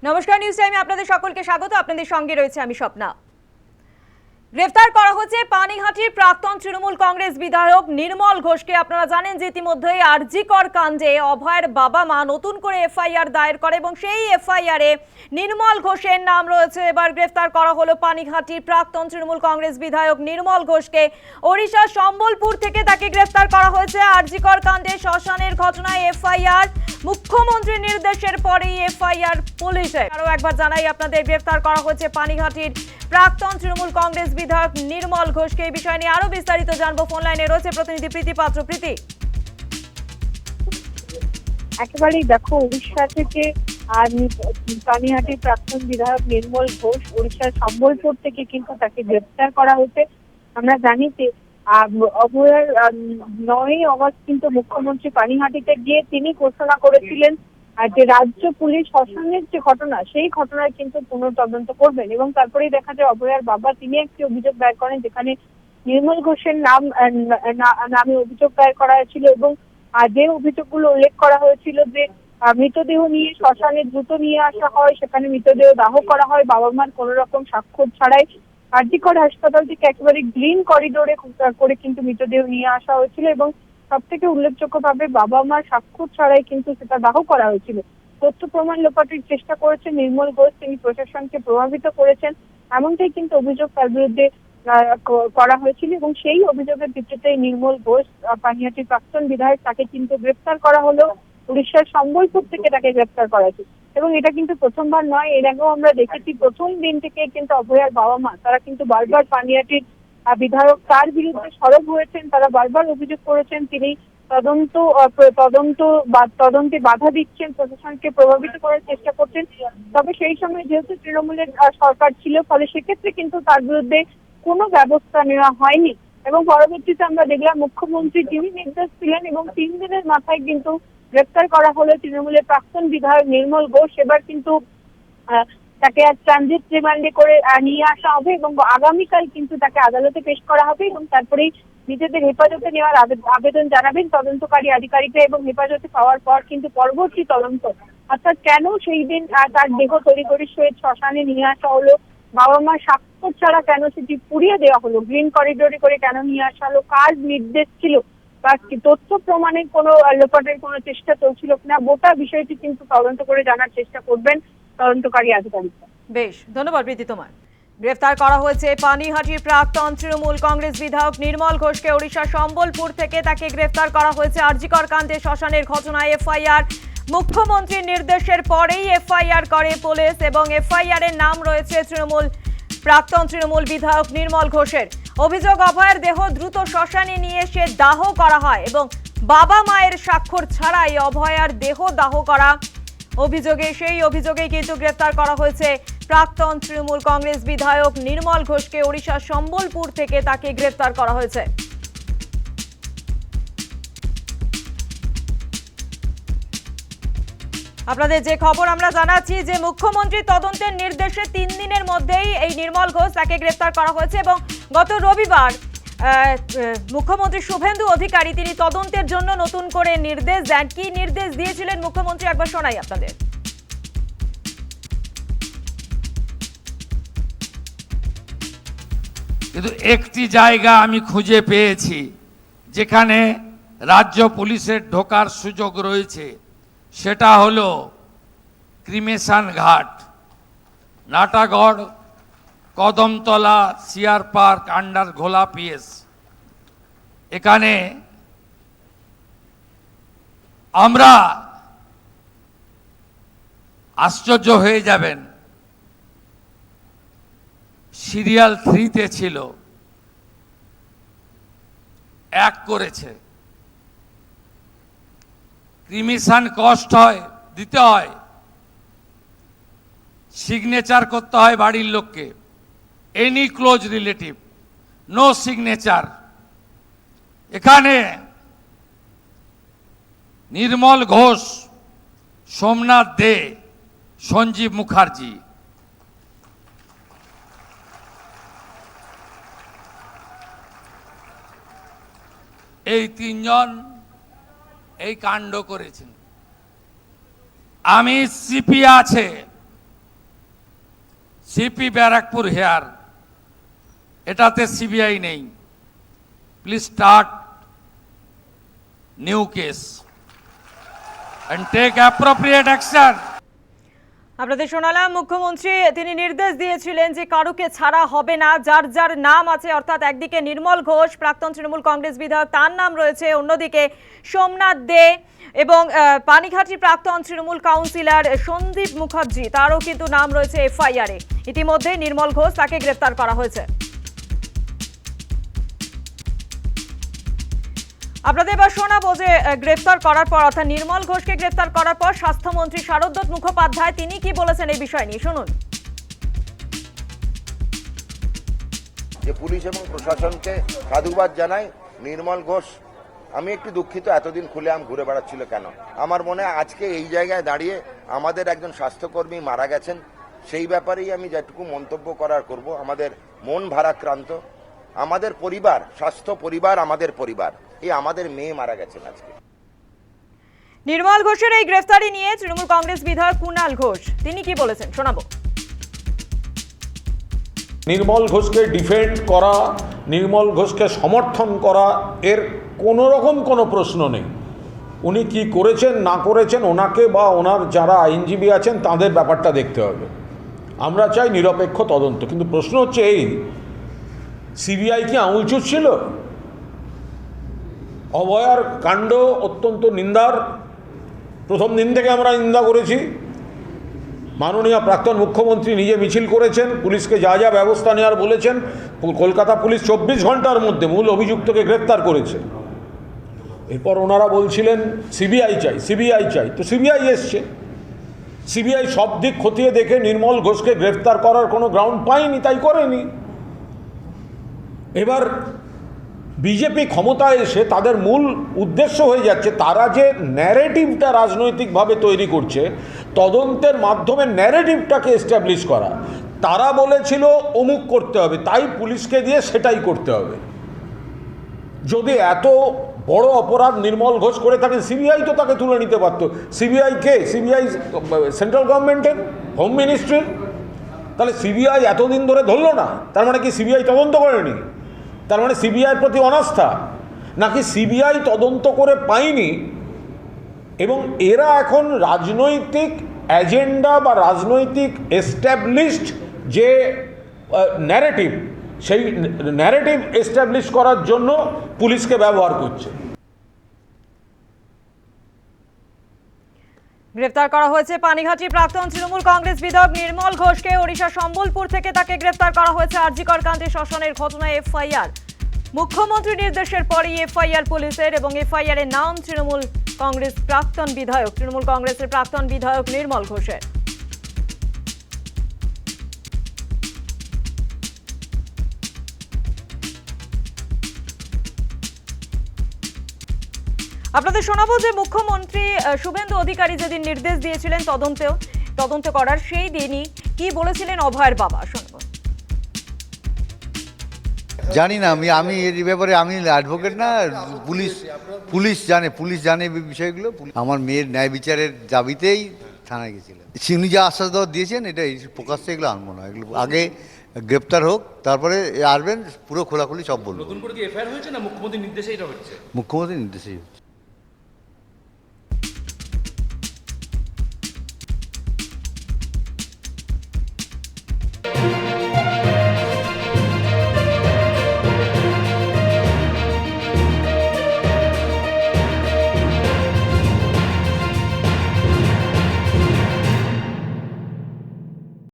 নমস্কার, নিউজ টাইমে আপনাদের সকলকে স্বাগত। আপনাদের সঙ্গে রয়েছে আমি স্বপ্না। গ্রেফতার করা হচ্ছে পানিহাটির প্রাক্তন তৃণমূল কংগ্রেস বিধায়ক নির্মল ঘোষকে। আপনারা জানেন যে ইতিমধ্যেই আরজিকর কাণ্ডে অভয়ের বাবা মা নতুন করে এফআইআর দায়ের করে এবং সেই এফআইআরে নির্মল ঘোষের নাম রয়েছে। এবার গ্রেফতার করা হলো পানিহাটির প্রাক্তন তৃণমূল কংগ্রেস বিধায়ক নির্মল ঘোষকে। ওড়িশার সম্বলপুর থেকে তাকে গ্রেফতার করা হয়েছে। আরজিকর কাণ্ডে শ্মশানের ঘটনায় এফআইআর, মুখ্যমন্ত্রীর নির্দেশের পরেই এফআইআর পুলিশের। আরও একবার জানাই আপনাদের, গ্রেফতার করা হয়েছে পানিহাটির প্রাক্তন তৃণমূল কংগ্রেস বিধায়ক নির্মল ঘোষকে। এই বিষয় নিয়ে আরো বিস্তারিত জানবো। ফোন লাইনে রয়েছে প্রতিনিধি প্রীতি পাত্র। প্রীতি, একেবারেই দেখো, উড়িষ্যা থেকে পানিহাটির প্রাক্তন বিধায়ক নির্মল ঘোষ উড়িষ্যার সম্বলপুর থেকে কিন্তু তাকে গ্রেপ্তার করা হয়েছে। আমরা জানি যে অভয়ার 9ই অগস্ট কিন্তু মুখ্যমন্ত্রী পানিহাটিতে গিয়ে তিনি ঘোষণা করেছিলেন যে রাজ্য পুলিশ শ্মশানের যে ঘটনা, সেই ঘটনার কিন্তু পুনঃতদন্ত করবেন। এবং তারপরেই দেখা যায় অভয়ার বাবা তিনি একটি অভিযোগ দায়ের করেন, যেখানে নির্মল ঘোষের নামে অভিযোগ দায়ের করা হয়েছিল এবং যে অভিযোগগুলো উল্লেখ করা হয়েছিল যে মৃতদেহ নিয়ে শ্মশানে দ্রুত নিয়ে আসা হয়, সেখানে মৃতদেহ দাহ করা হয় বাবা মার কোনো রকম স্বাক্ষর ছাড়াই। আরজিকর হাসপাতাল থেকে একেবারে গ্রিন করিডোরে করে কিন্তু মৃতদেহ নিয়ে আসা হয়েছিল এবং সব থেকে উল্লেখযোগ্যভাবে বাবা মার স্বাক্ষর ছাড়াই কিন্তু সেটা দাহ করা হয়েছিল। তথ্য প্রমাণ লোপাটের চেষ্টা করেছেন নির্মল ঘোষ, তিনি প্রশাসনকে প্রভাবিত করেছেন, এমনটাই কিন্তু অভিযোগ তার বিরুদ্ধে করা হয়েছিল এবং সেই অভিযোগের ভিত্তিতে নির্মল ঘোষ, পানিহাটির প্রাক্তন বিধায়ক, তাকে কিন্তু গ্রেফতার করা হলো। উড়িষ্যার সম্বলপুর থেকে তাকে গ্রেফতার করা হয়েছে এবং এটা কিন্তু প্রথমবার নয়, এর আগেও আমরা দেখেছি প্রথম দিন থেকে কিন্তু অভয়ার বাবা মা তারা কিন্তু বারবার পানিহাটির বিধায়ক তার বিরুদ্ধে সরব হয়েছেন। তারা বারবার অভিযোগ করেছেন তিনি তদন্তে বাধা দিচ্ছেন, প্রশাসনকে প্রভাবিত করার চেষ্টা করছেন। তবে সেই সময় যেহেতু তৃণমূলের সরকার ছিল, ফলে সেক্ষেত্রে কিন্তু তার বিরুদ্ধে কোনো ব্যবস্থা নেওয়া হয়নি এবং পরবর্তীতে আমরা দেখলাম মুখ্যমন্ত্রী তিনি নির্দেশ দিলেন এবং 3 দিনের মাথায় কিন্তু গ্রেফতার করা হলো তৃণমূলের প্রাক্তন বিধায়ক নির্মল ঘোষ। এবার কিন্তু তাকে আজ ট্রানজিট রিমান্ডে করে নিয়ে আসা হবে এবং আগামীকাল কিন্তু তাকে আদালতে পেশ করা হবে এবং তারপরেই নিজেদের হেফাজতে নেওয়ার আবেদন জানাবেন তদন্তকারী আধিকারিকরা এবং হেফাজতে পাওয়ার পর কিন্তু পরবর্তী তদন্ত, অর্থাৎ কেন সেই দিন তার দেহ তড়িঘড়ি সহিত শ্মশানে নিয়ে আসা হলো, বাবা মার স্বাক্ষর ছাড়া কেন সেটি পুড়িয়ে দেওয়া হলো, গ্রিন করিডোরে করে কেন নিয়ে আসা হলো, কার নির্দেশ ছিল বা তথ্য প্রমাণের কোনো লোপাটের কোনো চেষ্টা চলছিল কিনা, গোটা বিষয়টি কিন্তু তদন্ত করে জানার চেষ্টা করবেন তদন্তকারী আধিকারিকরা। বেশ, ধন্যবাদ প্রীতি তোমার। গ্রেফতার করা হয়েছে পানিহাটির প্রাক্তন তৃণমূল কংগ্রেস বিধায়ক নির্মল ঘোষকে। ওড়িশার সম্বলপুর থেকে তাকে গ্রেফতার করা হয়েছে। আরজিকর কাণ্ডে শ্মশানের ঘটনায় এফআইআর, মুখ্যমন্ত্রীর নির্দেশের পরেই এফআইআর করে পুলিশ এবং এফআইআর এর নাম রয়েছে প্রাক্তন তৃণমূল বিধায়ক নির্মল ঘোষের। অভিযোগ, অভয়ের দেহ দ্রুত শ্মশানে নিয়ে এসে দাহ করা হয় এবং বাবা মায়ের স্বাক্ষর ছাড়াই অভয়ার দেহ দাহ করা সেই অভিযোগেই কিন্তু গ্রেফতার করা হয়েছে প্রাক্তন তৃণমূল কংগ্রেস বিধায়ক নির্মল ঘোষকে। ওড়িশার সম্বলপুর থেকে তাকে গ্রেফতার করা হয়েছে। আপনাদের যে খবর আমরা জানাচ্ছি যে মুখ্যমন্ত্রী তদন্তের নির্দেশে 3 দিনের মধ্যেই এই নির্মল ঘোষ তাকে গ্রেফতার করা হয়েছে এবং গত রবিবার মুখ্যমন্ত্রী শুভেন্দু অধিকারী তিনি তদন্তের জন্য নতুন করে নির্দেশ দেন। কি নির্দেশ দিয়েছিলেন মুখ্যমন্ত্রী একবার শোনাই আপনাদের। কিন্তু একটি জায়গা আমি খুঁজে পেয়েছি যেখানে রাজ্য পুলিশের ঢোকার সুযোগ রয়েছে, সেটা হলো ক্রিমেশন ঘাট, Natagarh, Kadamtala, CR park, under ঘোলা পিএস। এখানে আমরা আশ্চর্য হয়ে যাবেন, সিরিয়াল 3-তে ছিল, 1 করেছে। ক্রিমিশন কস্ট দিতে হয়, সিগনেচার করতে হয় বাড়ির লোককে, any close relative, no signature. এখানে নির্মল ঘোষ, সোমনাথ দে, সঞ্জীব মুখার্জি, এই 3 জন এই কাণ্ড করেছেন। আমি সিপি আছে, সিপি ব্যারাকপুর হেয়ার, এটাতে সিবিআই নেই। Please start new case and take appropriate action. আপনাদের শোনালাম মুখ্যমন্ত্রী তিনি নির্দেশ দিয়েছিলেন যে কারুকে ছাড়া হবে না, যার যার নাম আছে, অর্থাৎ একদিকে নির্মল ঘোষ প্রাক্তন তৃণমূল কংগ্রেস বিধায়ক, তার নাম রয়েছে, অন্যদিকে সোমনাথ দে এবং পানিঘাটির প্রাক্তন তৃণমূল কাউন্সিলর সন্দীপ মুখার্জি, তারও কিন্তু নাম রয়েছে এফআইআরে। ইতিমধ্যে নির্মল ঘোষ তাকে গ্রেফতার করা হয়েছে। আপনাদের এবার শোনাবো যে গ্রেফতার করার পর, অর্থাৎ নির্মল ঘোষকে গ্রেফতার করার পর স্বাস্থ্যমন্ত্রী শারদত্ত মুখোপাধ্যায় তিনি কি বলেছেন এই বিষয় নিয়ে, শুনুন। যে পুলিশ এবং প্রশাসনকে সাধুবাদ জানাই। নির্মল ঘোষ, আমি একটু দুঃখিত এতদিন খুলেআম ঘুরে বেড়াচ্ছিল কেন। আমার মনে হয় আজকে এই জায়গায় দাঁড়িয়ে আমাদের একজন স্বাস্থ্যকর্মী মারা গেছেন, সেই ব্যাপারেই আমি যেটুকু মন্তব্য করার করব। আমাদের মন ভারাক্রান্ত, আমাদের পরিবার, স্বাস্থ্য পরিবার আমাদের পরিবার, এই আমাদের মেয়ে মারা গেছেন আজকে। নির্মল ঘোষের এই গ্রেফতারি নিয়ে তৃণমূল কংগ্রেস বিধায়ক কুণাল ঘোষ তিনি কি বলেছেন শোনাবো। নির্মল ঘোষকে ডিফেন্ড করা, নির্মল ঘোষকে সমর্থন করা, এর কোনো রকম কোনো প্রশ্ন নেই। উনি কি করেছেন না করেছেন, ওনাকে বা ওনার যারা আইনজীবী আছেন তাদের ব্যাপারটা দেখতে হবে। আমরা চাই নিরপেক্ষ তদন্ত। কিন্তু প্রশ্ন হচ্ছে এই, সিবিআই কি আঙুল চুষছিল? অভয়ার কাণ্ড অত্যন্ত নিন্দার, প্রথম দিন থেকে আমরা নিন্দা করেছি। মাননীয় প্রাক্তন মুখ্যমন্ত্রী নিজে মিছিল করেছেন, পুলিশকে যা যা ব্যবস্থা নেওয়ার বলেছেন। কলকাতা পুলিশ 24 ঘন্টার মধ্যে মূল অভিযুক্তকে গ্রেফতার করেছে। এরপর ওনারা বলছিলেন সিবিআই চাই, সিবিআই চাই, তো সিবিআই এসছে। সিবিআই সব দিক খতিয়ে দেখে নির্মল ঘোষকে গ্রেফতার করার কোনো গ্রাউন্ড পায়নি, তাই করেনি। এবার বিজেপি ক্ষমতায় এসে তাদের মূল উদ্দেশ্য হয়ে যাচ্ছে, তারা যে ন্যারেটিভটা রাজনৈতিকভাবে তৈরি করছে, তদন্তের মাধ্যমে ন্যারেটিভটাকে এস্টাবলিশ করা। তারা বলেছিল অমুক করতে হবে, তাই পুলিশকে দিয়ে সেটাই করতে হবে। যদি এত বড় অপরাধ নির্মল ঘোষ করে থাকেন, সিবিআই তো তাকে তুলে নিতে পারতো। সিবিআই কে? সিবিআই সেন্ট্রাল গভর্নমেন্টের, হোম মিনিস্ট্রির। তাহলে সিবিআই এতদিন ধরে ধরলো না, তার মানে কি সিবিআই তদন্ত করেনি? তার মানে সিবিআইয়ের প্রতি অনাস্থা, নাকি সিবিআই তদন্ত করে পায়নি এবং এরা এখন রাজনৈতিক এজেন্ডা বা রাজনৈতিক এস্টাবলিশড যে ন্যারেটিভ, সেই ন্যারেটিভ এস্টাবলিশ করার জন্য পুলিশকে ব্যবহার করছে। গ্রেফতার করা হয়েছে পানিঘাটির প্রাক্তন তৃণমূল কংগ্রেস বিধায়ক নির্মল ঘোষকে। ওড়িশা সম্বলপুর থেকে তাকে গ্রেফতার করা হয়েছে। আরজিকর কাণ্ডে শ্মশানের ঘটনায় এফআইআর। মুখ্যমন্ত্রীর নির্দেশের পরই এফআইআর পুলিশের এবং এফআইআর এর নাম তৃণমূল কংগ্রেস প্রাক্তন বিধায়ক, তৃণমূল কংগ্রেসের প্রাক্তন বিধায়ক নির্মল ঘোষের। আপনাদের শোনাবো যে মুখ্যমন্ত্রী শুভেন্দু অধিকারী যেদিন নির্দেশ দিয়েছিলেন তদন্ত করার, সেই দিনই কি বলেছিলেন অভয়ের বাবা, শুনবো। জানি না, আমি এর ব্যাপারে আমি অ্যাডভোকেট না, পুলিশ জানে বিষয়গুলো। আমার মেয়ের ন্যায় বিচারের দাবিতেই থানায় গেছিলেন। উনি যা আশ্বাস দেওয়া দিয়েছেন, এটা প্রকাশ্যে এগুলো আনবো না। এগুলো আগে গ্রেপ্তার হোক, তারপরে আসবেন, পুরো খোলাখুলি সব বলবো। নতুন করে কি এফআইআর হয়েছে না মুখ্যমন্ত্রীর নির্দেশে এটা হচ্ছে? মুখ্যমন্ত্রীর নির্দেশেই হচ্ছে।